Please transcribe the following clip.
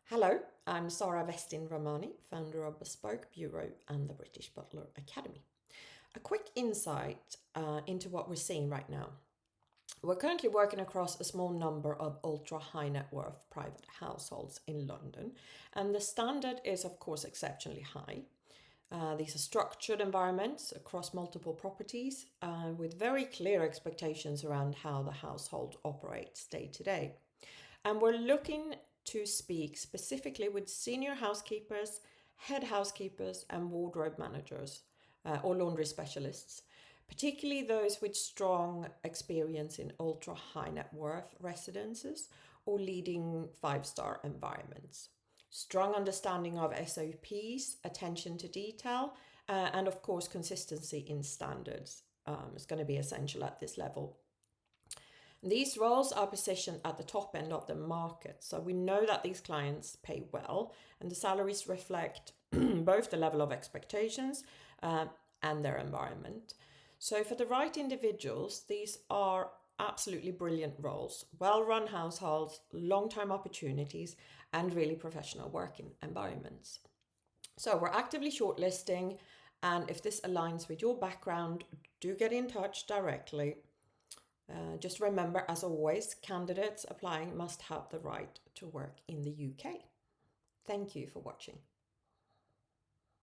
Hello, I'm Sara Vestin Rahmani, founder of Bespoke Bureau and the British Butler Academy. A quick insight into what we're seeing right now. We're currently working across a small number of ultra high net worth private households in London, and the standard is, of course, exceptionally high. These are structured environments across multiple properties with very clear expectations around how the household operates day to day. And we're looking to speak specifically with senior housekeepers, head housekeepers, and wardrobe managers or laundry specialists, particularly those with strong experience in ultra high net worth residences or leading five-star environments. Strong understanding of SOPs, attention to detail, and of course, consistency in standards is going to be essential at this level. These roles are positioned at the top end of the market, so we know that these clients pay well, and the salaries reflect both the level of expectations and their environment. So for the right individuals, these are absolutely brilliant roles, well-run households, long-term opportunities, and really professional working environments. So we're actively shortlisting, and if this aligns with your background, do get in touch directly. Just remember, as always, candidates applying must have the right to work in the UK. Thank you for watching.